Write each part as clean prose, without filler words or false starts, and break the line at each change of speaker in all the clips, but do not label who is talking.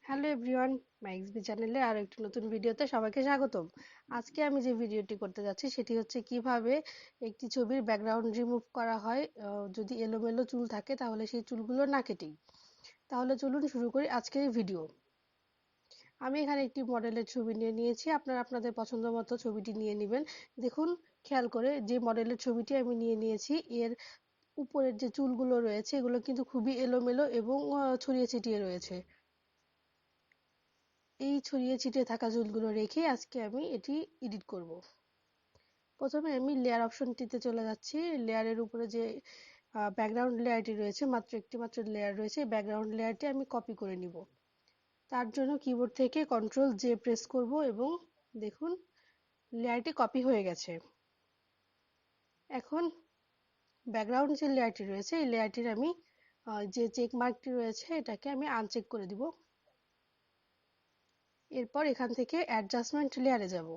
Hello everyone, মাইক্সবি চ্যানেলে আরো একটি নতুন ভিডিওতে সবাইকে স্বাগতম। আজকে আমি যে ভিডিওটি করতে যাচ্ছি সেটি হচ্ছে কিভাবে একটি ছবির ব্যাকগ্রাউন্ড রিমুভ করা হয় যদি এলোমেলো চুল থাকে তাহলে সেই চুলগুলো না কেটেই। তাহলে চলুন শুরু করি আজকের ভিডিও। আমি এখানে একটি মডেলের ছবি নিয়ে নিয়েছি, আপনারা আপনাদের পছন্দ মতো ছবিটি নিয়ে নেবেন। দেখুন, খেয়াল করে যে মডেলের ছবিটি আমি নিয়ে নিয়েছি এর উপরের যে চুলগুলো রয়েছে এগুলো কিন্তু খুবই এলোমেলো এবং ছড়িয়ে ছিটিয়ে রয়েছে। এই ছড়িয়ে ছিটিয়ে থাকা চুলগুলো রেখে আজকে আমি এটি এডিট করব। প্রথমে আমি লেয়ার অপশনটিতে চলে যাচ্ছি। লেয়ারের উপরে যে ব্যাকগ্রাউন্ড লেয়ারটি রয়েছে, মাত্র একটি মাত্র লেয়ার রয়েছে, ব্যাকগ্রাউন্ড লেয়ারটি আমি কপি করে নিব। তার জন্য কিবোর্ড থেকে কন্ট্রোল জে প্রেস করব এবং দেখুন লেয়ারটি কপি হয়ে গেছে। এখন ব্যাকগ্রাউন্ড যে লেয়ারটি রয়েছে এই লেয়ারটির আমি যে চেক মার্কটি রয়েছে এটাকে আমি আনচেক করে দিব। এরপর এখান থেকে অ্যাডজাস্টমেন্ট লেয়ারে যাব।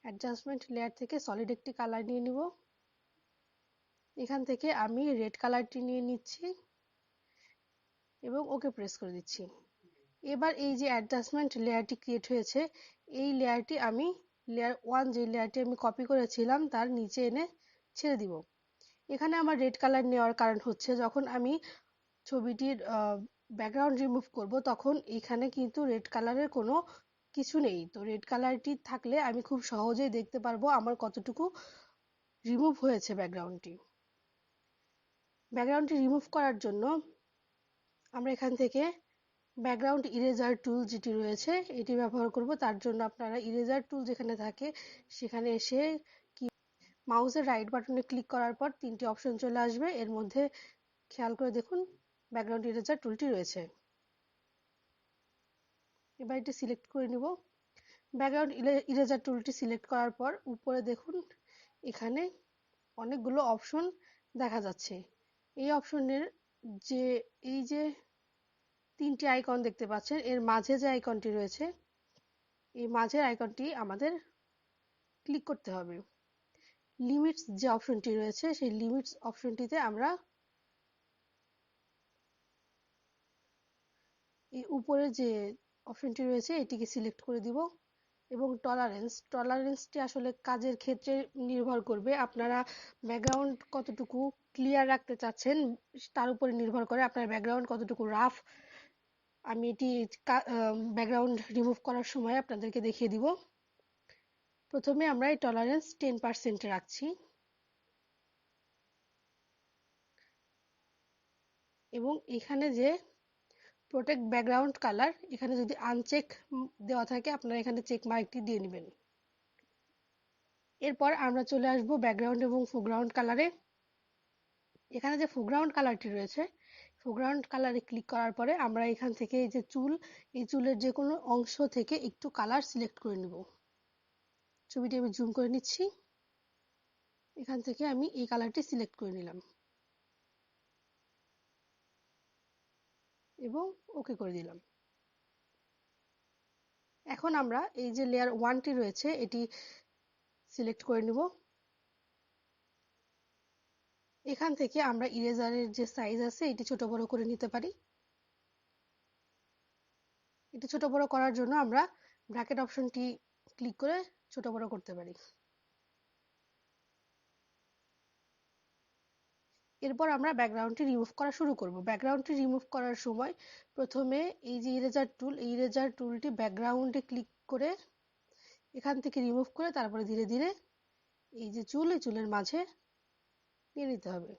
অ্যাডজাস্টমেন্ট লেয়ার থেকে সলিড একটি কালার নিয়ে নিব। এখান থেকে আমি রেড কালারটি নিয়ে নিচ্ছি এবং ওকে প্রেস করে দিচ্ছি। এবার এই যে অ্যাডজাস্টমেন্ট লেয়ারটি ক্রিয়েট হয়েছে এই লেয়ারটি আমি লেয়ার 1 যে লেয়ারটি আমি কপি করেছিলাম তার নিচে এনে ছেড়ে দিব। এখানে আমার রেড কালার নেওয়ার কারণ হচ্ছে যখন আমি ছবিটির ব্যাকগ্রাউন্ড রিমুভ করব তখন এখানে কিন্তু রেড কালারের কোনো কিছু নেই। তো রেড কালারটি থাকলে আমি খুব সহজেই দেখতে পারবো আমার কতটুকু রিমুভ হয়েছে ব্যাকগ্রাউন্ডটি। ব্যাকগ্রাউন্ডটি রিমুভ করার জন্য আমরা এখান থেকে ব্যাকগ্রাউন্ড ইরেজার টুল যেটি রয়েছে এটি ব্যবহার করব। তার জন্য আপনারা ইরেজার টুল যেখানে থাকে সেখানে এসে মাউসের রাইট বাটনে ক্লিক করার পর তিনটি অপশন চলে আসবে। এর মধ্যে খেয়াল করে দেখুন ব্যাকগ্রাউন্ড ইরেজার টুলটি রয়েছে। এবার এটি সিলেক্ট করে নিব। ব্যাকগ্রাউন্ড ইরেজার টুলটি সিলেক্ট করার পর উপরে দেখুন এখানে অনেকগুলো অপশন দেখা যাচ্ছে। এই অপশনের যে এই যে তিনটি আইকন দেখতে পাচ্ছেন এর মাঝে যে আইকনটি রয়েছে এই মাঝের আইকনটি আমাদের ক্লিক করতে হবে। লিমিটস যে অপশনটি রয়েছে সেই লিমিটস অপশনটিতে আমরা এই উপরে যে অপশনটি রয়েছে এটিকে সিলেক্ট করে দিব এবং টলারেন্সটি আসলে কাজের ক্ষেত্রে নির্ভর করবে। আপনারা ব্যাকগ্রাউন্ড কতটুকু ক্লিয়ার রাখতে চাচ্ছেন তার উপরে নির্ভর করে আপনার ব্যাকগ্রাউন্ড কতটুকু রাফ। আমি এটি ব্যাকগ্রাউন্ড রিমুভ করার সময় আপনাদেরকে দেখিয়ে দিব। প্রথমে আমরা এই টলারেন্স 10% রাখছি এবং এখানে যে প্রোটেক্ট ব্যাকগ্রাউন্ড কালার এখানে যদি আনচেক দেওয়া থাকে আপনারা এখানে চেক মার্কটি দিয়ে নেবেন। এরপর আমরা চলে আসব ব্যাকগ্রাউন্ড এবং ফোরগ্রাউন্ড কালারে। এখানে যে ফোরগ্রাউন্ড কালারটি রয়েছে ফোরগ্রাউন্ড কালারে ক্লিক করার পরে আমরা এখান থেকে এই যে চুল এই চুলের যে কোনো অংশ থেকে একটু কালার সিলেক্ট করে নেব। ছবিটি আমি জুম করে নিচ্ছি। এখান থেকে আমি এই কালারটি সিলেক্ট করে নিলাম এবং ওকে করে দিলাম। এখন আমরা এই যে লেয়ার 1টি রয়েছে এটি সিলেক্ট করে নেব। এখান থেকে আমরা ইরেজারের যে সাইজ আছে এটি ছোট বড় করে নিতে পারি। এটি ছোট বড় করার জন্য আমরা ব্র্যাকেট অপশনটি ক্লিক করে ছোট বড় করতে পারি। এরপর আমরা ব্যাকগ্রাউন্ডটি রিমুভ করা শুরু করব। ব্যাকগ্রাউন্ডটি রিমুভ করার সময় প্রথমে এই যে ইরেজার টুল এই ইরেজার টুলটি ব্যাকগ্রাউন্ডে ক্লিক করে এখান থেকে রিমুভ করে তারপরে ধীরে ধীরে এই যে চুল এই চুলের মাঝে নিয়ে নিতে হবে।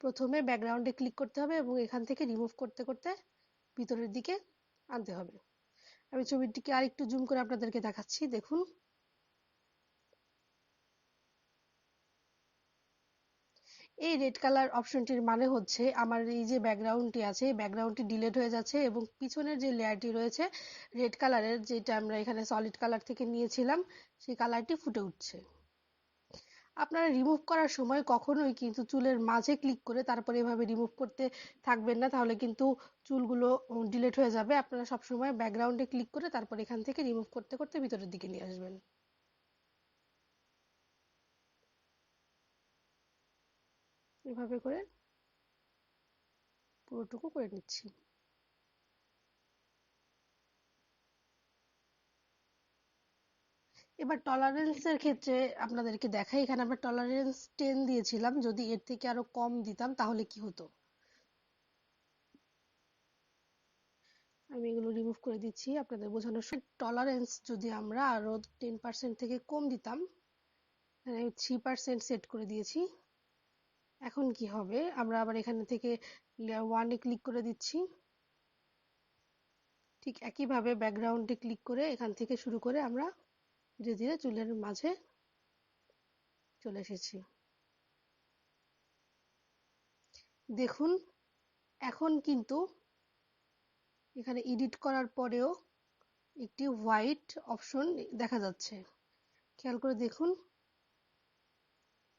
প্রথমে ব্যাকগ্রাউন্ডে ক্লিক করতে হবে এবং এখান থেকে রিমুভ করতে করতে ভিতরের দিকে আনতে হবে। আমি ছবিটিকে আরেকটু জুম করে আপনাদেরকে দেখাচ্ছি। দেখুন এই রেড কালার অপশনটির মানে হচ্ছে আমার এই যে ব্যাকগ্রাউন্ডটি আছে ব্যাকগ্রাউন্ডটি ডিলিট হয়ে যাচ্ছে এবং পিছনের যে লেয়ারটি রয়েছে রেড কালারের যেটা আমরা এখানে সলিড কালার থেকে নিয়েছিলাম সেই কালারটি ফুটে উঠছে। আপনারা রিমুভ করার সময় কখনোই কিন্তু চুলের মাঝে ক্লিক করে তারপরে এভাবে রিমুভ করতে থাকবেন না, তাহলে কিন্তু চুলগুলো ডিলেট হয়ে যাবে। আপনারা সবসময় ব্যাকগ্রাউন্ডে ক্লিক করে তারপর এখান থেকে রিমুভ করতে করতে ভিতরের দিকে নিয়ে আসবেন। এভাবে করে পুরোটুকু করে নিচ্ছি। এবার টলারেন্সের ক্ষেত্রে আপনাদেরকে দেখাই, এখানে আমরা টলারেন্স 10 দিয়েছিলাম, যদি এর থেকে আরো কম দিতাম তাহলে কি হতো। আমি এগুলো রিমুভ করে দিচ্ছি আপনাদের বোঝানোর। টলারেন্স যদি আমরা আরো 10% থেকে কম দিতাম, 3% সেট করে দিয়েছি। এখন কি হবে, আমরা আবার এখানে থেকে লেয়ার 1 এ ক্লিক করে দিচ্ছি। ঠিক একইভাবে ব্যাকগ্রাউন্ডে ক্লিক করে এখান থেকে শুরু করে আমরা ধীরে ধীরে চুলের মাঝে চলে এসেছি। দেখুন এখন কিন্তু এখানে এডিট করার পরেও একটি হোয়াইট অপশন দেখা যাচ্ছে। খেয়াল করে দেখুন,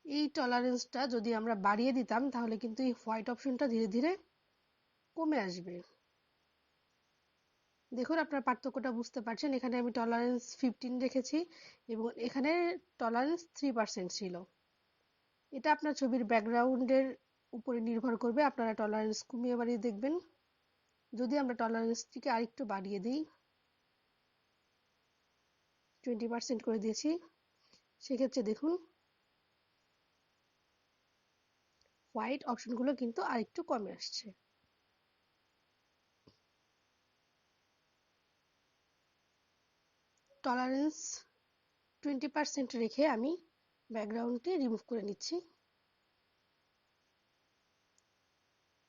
এই টলারেন্সটা যদি আমরা বাড়িয়ে দিতাম তাহলে কিন্তু এই হোয়াইট অপশনটা ধীরে ধীরে কমে আসবে। দেখুন আপনার পার্থক্যটা বুঝতে পারছেন, এখানে আমি টলারেন্স 15 রেখেছি এবং এখানে টলারেন্স 3% ছিল। এটা আপনার ছবির ব্যাকগ্রাউন্ডের উপরে নির্ভর করবে, আপনারা টলারেন্স কমিয়ে বাড়িয়ে দেখবেন। যদি আমরা টলারেন্সটিকে আরেকটু বাড়িয়ে দিই, 20% করে দিয়েছি, সেক্ষেত্রে দেখুন হোয়াইট অপশনগুলো কিন্তু আরেকটু কমে আসছে। টলারেন্স 20% রেখে আমি ব্যাকগ্রাউন্ডটি রিমুভ করে নিচ্ছি।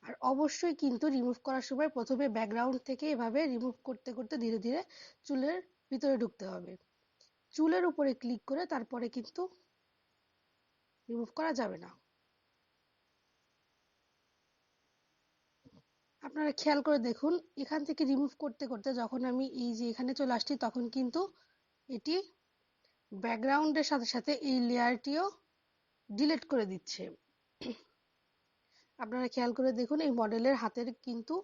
আর অবশ্যই কিন্তু রিমুভ করার সময় প্রথমে ব্যাকগ্রাউন্ড থেকে এভাবে রিমুভ করতে করতে ধীরে ধীরে চুলের ভিতরে ঢুকতে হবে। চুলের উপরে ক্লিক করে তারপরে কিন্তু রিমুভ করা যাবে না। আপনারা খেয়াল করে দেখুন, এখান থেকে রিমুভ করতে করতে যখন আমি এই যে এখানে চলে আসছি তখন কিন্তু এটি ব্যাকগ্রাউন্ডের সাথে সাথে এই লেয়ারটিও ডিলিট করে দিচ্ছে। আপনারা খেয়াল করে দেখুন, এই মডেলের হাতের কিন্তু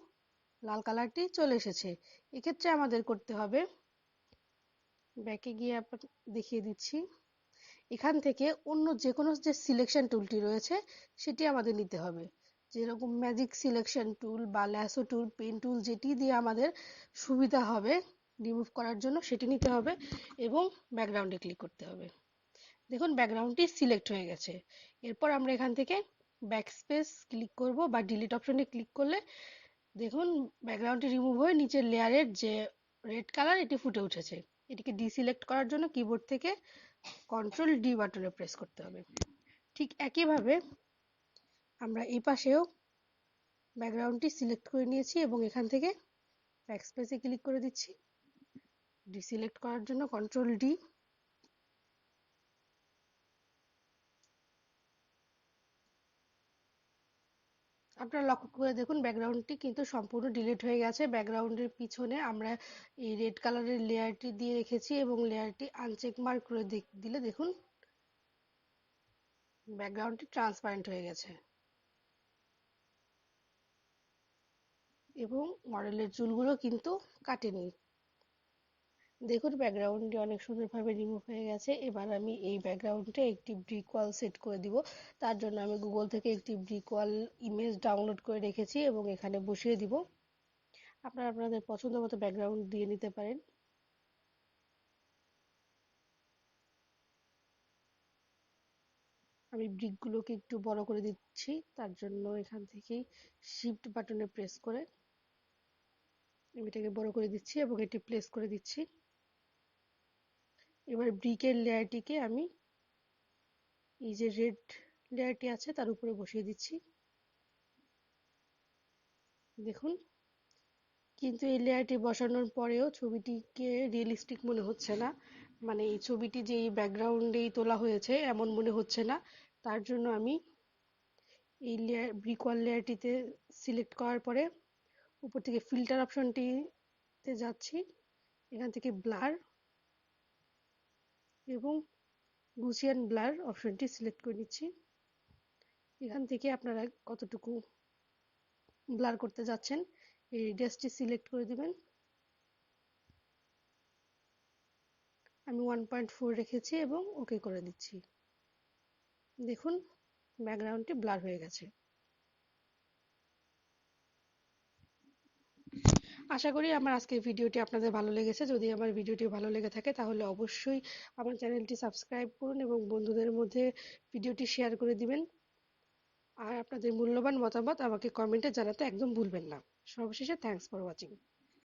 লাল কালারটি চলে এসেছে। এক্ষেত্রে আমাদের করতে হবে, ব্যাকে গিয়ে দেখিয়ে দিচ্ছি, এখান থেকে অন্য যে কোনো যে সিলেকশন টুলটি রয়েছে সেটি আমাদের নিতে হবে। যেরকম ম্যাজিক সিলেকশন টুল বা ল্যাসো টুল, পেন টুল, যেটি দিয়ে আমাদের সুবিধা হবে রিমুভ করার জন্য সেটি নিতে হবে এবং ব্যাকগ্রাউন্ডে ক্লিক করতে হবে। দেখুন ব্যাকগ্রাউন্ডটি সিলেক্ট হয়ে গেছে। এরপর আমরা এখান থেকে ব্যাকস্পেস ক্লিক করব বা ডিলিট অপশনে ক্লিক করলে দেখুন ব্যাকগ্রাউন্ডটি রিমুভ হয়ে নিচের লেয়ারের যে রেড কালার এটি ফুটে উঠেছে। এটিকে ডিসিলেক্ট করার জন্য কিবোর্ড থেকে কন্ট্রোল-ডি বাটনে প্রেস করতে হবে। ঠিক একইভাবে আমরা এই পাশেও ব্যাকগ্রাউন্ডটি সিলেক্ট করে নিয়েছি এবং এখান থেকে ব্যাকস্পেসে ক্লিক করে দিচ্ছি। ডিসিলেক্ট করার জন্য কন্ট্রোল-ডি। আপনারা লক্ষ্য করে দেখুন ব্যাকগ্রাউন্ডটি কিন্তু সম্পূর্ণ ডিলিট হয়ে গেছে। ব্যাকগ্রাউন্ডের পিছনে আমরা এই রেড কালারের লেয়ারটি দিয়ে রেখেছি এবং লেয়ারটি আনচেক মার্ক করে দিলে দেখুন ব্যাকগ্রাউন্ডটি ট্রান্সপারেন্ট হয়ে গেছে এবং মডেলের চুলগুলো কিন্তু কাটেনি। দেখুন ব্যাকগ্রাউন্ডটি অনেক সুন্দরভাবে রিমুভ হয়ে গেছে। এবার আমি এই ব্যাকগ্রাউন্ডে একটি ব্রিক ওয়াল সেট করে দিব। তার জন্য আমি গুগল থেকে একটি ব্রিক ওয়াল ইমেজ ডাউনলোড করে রেখেছি এবং এখানে বসিয়ে দিব। আপনারা আপনাদের পছন্দ মতো ব্যাকগ্রাউন্ড দিয়ে নিতে পারেন। আমি ব্রিকগুলোকে একটু বড় করে দিচ্ছি, তার জন্য এখান থেকেই শিফট বাটনে প্রেস করে আমি এটাকে বড় করে দিচ্ছি এবং এটি প্লেস করে দিচ্ছি। এবার ব্রিকের লেয়ারটিকে আমি এই যে রেড লেয়ারটি আছে তার উপরে বসিয়ে দিচ্ছি। দেখুন কিন্তু এই লেয়ারটি বসানোর পরেও ছবিটিকে রিয়েলিস্টিক মনে হচ্ছে না, মানে এই ছবিটি যে এই ব্যাকগ্রাউন্ডেই তোলা হয়েছে এমন মনে হচ্ছে না। তার জন্য আমি এই লেয়ার ব্রিক ওয়াল লেয়ারটিতে সিলেক্ট করার পরে উপর থেকে ফিল্টার অপশনটিতে যাচ্ছি, এখান থেকে ব্লার এবং গুসিয়ান ব্লার অপশনটি সিলেক্ট করে নিচ্ছি। এখান থেকে আপনারা কতটুকু ব্লার করতে যাচ্ছেন এই রেডিয়াসটি সিলেক্ট করে দিবেন। আমি 1.4 রেখেছি এবং ওকে করে দিচ্ছি। দেখুন ব্যাকগ্রাউন্ডটি ব্লার হয়ে গেছে। আশা করি আমার আজকের ভিডিওটি আপনাদের ভালো লেগেছে। যদি আমার ভিডিওটি ভালো লেগে থাকে তাহলে অবশ্যই আমার চ্যানেলটি সাবস্ক্রাইব করুন এবং বন্ধুদের মধ্যে ভিডিওটি শেয়ার করে দিবেন। আর আপনাদের মূল্যবান মতামত আমাকে কমেন্টে জানাতে একদম ভুলবেন না। সর্বশেষে থ্যাঙ্কস ফর ওয়াচিং।